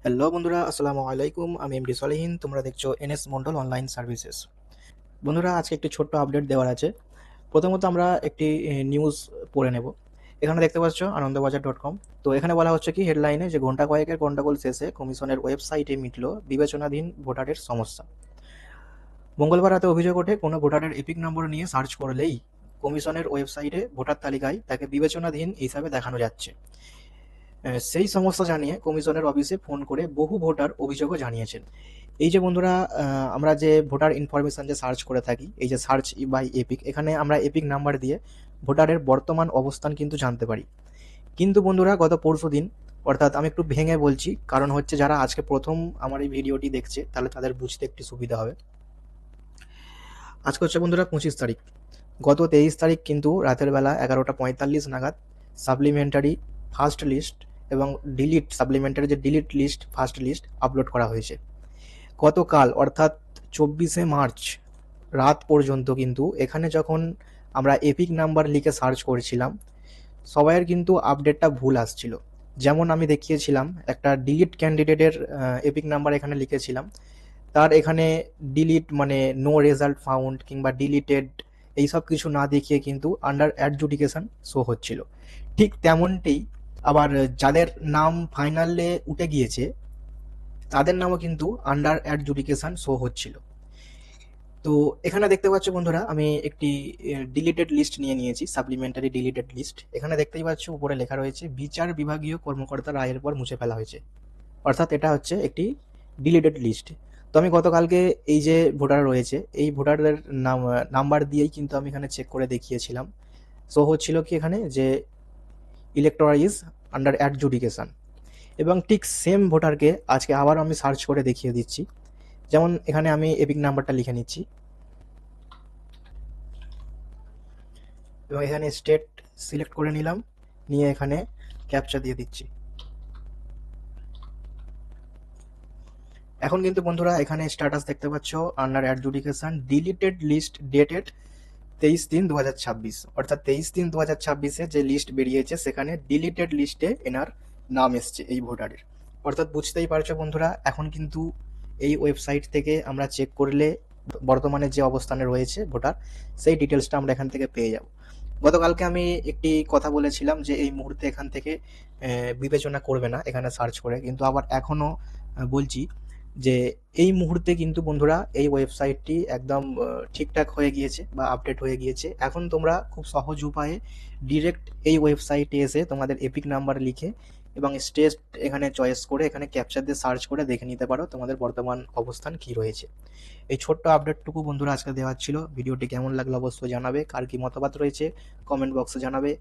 Hello বন্ধুরা, আসসালামু আলাইকুম। আমি এমডি সলিহিন। তোমরা দেখছো এনএস মন্ডল অনলাইন সার্ভিসেস। বন্ধুরা, আজকে একটি ছোট্ট আপডেট দেওয়ার আছে। প্রথমত আমরা একটি নিউজ পড়ে নেব। এখানে দেখতে পাচ্ছ আনন্দবাজার.com। তো এখানে বলা হচ্ছে কি হেডলাইনে যে ঘন্টা কয়েকের গন্ডগোল শেষে কমিশনের ওয়েবসাইটে মিটল বিবেচনাধীন ভোটারের সমস্যা। মঙ্গলবার রাতে অভিযোগ ওঠে কোনো ভোটারের এপিক নম্বর নিয়ে সার্চ করলেই কমিশনের ওয়েবসাইটে ভোটার তালিকায় তাকে বিবেচনাধীন হিসাবে দেখানো যাচ্ছে। সেই সমস্যা জানিয়ে কমিশনের অফিসে ফোন করে বহু ভোটার অভিযোগও জানিয়েছেন। এই যে বন্ধুরা, আমরা যে ভোটার ইনফরমেশন যে সার্চ করে থাকি, এই যে সার্চ বাই এপিক, এখানে আমরা এপিক নাম্বার দিয়ে ভোটারের বর্তমান অবস্থান কিন্তু জানতে পারি। কিন্তু বন্ধুরা, গত পরশুদিন, অর্থাৎ আমি একটু ভেঙে বলছি, কারণ হচ্ছে যারা আজকে প্রথম আমার এই ভিডিওটি দেখছে তাহলে তাদের বুঝতে একটু সুবিধা হবে। আজকে হচ্ছে বন্ধুরা 25 তারিখ। গত 23 তারিখ কিন্তু রাতের বেলা 11টা 45 নাগাদ সাপ্লিমেন্টারি ফার্স্ট লিস্ট এবং সাপ্লিমেন্টারি যে delete list first list upload করা হয়েছে। গতকাল অর্থাৎ 24শে মার্চ রাত পর্যন্ত কিন্তু এখানে যখন আমরা এপিক নাম্বার লিখে সার্চ করছিলাম, সবাইয়ের কিন্তু আপডেটটা ভুল আসছিল। যেমন আমি দেখিয়েছিলাম একটা ডিলিট ক্যান্ডিডেটের এপিক নাম্বার এখানে লিখেছিলাম, তার এখানে ডিলিট মানে নো রেজাল্ট ফাউন্ড কিংবা ডিলিটেড এইসব কিছু না দেখিয়ে কিন্তু আন্ডার অ্যাডজুডিকেশন শো হচ্ছিল। ঠিক তেমনটি আবার যাদের নাম ফাইনালে উঠে গিয়েছে তাদের নামও কিন্তু আন্ডার অ্যাডজুডিকেশন শো হচ্ছিল। তো এখানে দেখতে পাচ্ছ বন্ধুরা, আমি একটি ডিলিটেড লিস্ট নিয়ে নিয়েছি, সাপ্লিমেন্টারি ডিলিটেড লিস্ট। এখানে দেখতেই পাচ্ছ উপরে লেখা রয়েছে বিচার বিভাগীয় কর্মকর্তার রায়ের পর মুছে ফেলা হয়েছে, অর্থাৎ এটা হচ্ছে একটি ডিলিটেড লিস্ট। তো আমি গতকালকে এই যে ভোটার রয়েছে এই ভোটারদের নাম্বার দিয়েই কিন্তু আমি এখানে চেক করে দেখিয়েছিলাম। শো হচ্ছিল কি এখানে যে ইলেক্টোরাল ইজ আন্ডার অ্যাডজুডিকেশন, এবং ঠিক সেম ভোটারকে আজকে আবার আমি সার্চ করে দেখিয়ে দিচ্ছি। যেমন এখানে আমি এপিক নাম্বারটা লিখে নিচ্ছি এবং এখানে স্টেট সিলেক্ট করে নিলাম, নিয়ে এখানে ক্যাপচা দিয়ে দিচ্ছি। এখন কিন্তু বন্ধুরা এখানে স্ট্যাটাস দেখতে পাচ্ছ under adjudication deleted list dated 23/3/2026, অর্থাৎ 23/3/2026 যে লিস্ট বেরিয়েছে সেখানে ডিলিটেড লিস্টে এনার নাম এসছে এই ভোটারের। অর্থাৎ বুঝতেই পারছো বন্ধুরা, এখন কিন্তু এই ওয়েবসাইট থেকে আমরা চেক করলে বর্তমানে যে অবস্থানে রয়েছে ভোটার, সেই ডিটেলসটা আমরা এখান থেকে পেয়ে যাব। গতকালকে আমি একটি কথা বলেছিলাম যে এই মুহূর্তে এখান থেকে বিবেচনা করবে না এখানে সার্চ করে, কিন্তু আবার এখনও বলছি যে এই মুহূর্তে কিন্তু বন্ধুরা এই ওয়েবসাইটটি একদম ঠিকঠাক হয়ে গিয়েছে বা আপডেট হয়ে গিয়েছে। এখন তোমরা খুব সহজ উপায়ে ডিরেক্ট এই ওয়েবসাইটে এসে তোমাদের এপিক নাম্বার লিখে এবং স্টেট এখানে চয়েস করে এখানে ক্যাপচার দিয়ে সার্চ করে দেখে নিতে পারো তোমাদের বর্তমান অবস্থান কি রয়েছে। এই ছোট্ট আপডেটটুকু বন্ধুরা আজকে দেওয়ার ছিল। ভিডিওটি কেমন লাগলো অবশ্যই জানাবে, কার কি মতামত রয়েছে কমেন্ট বক্সে জানাবে।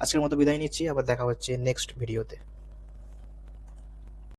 আজকের মতো বিদায় নিচ্ছি, আবার দেখা হচ্ছে নেক্সট ভিডিওতে।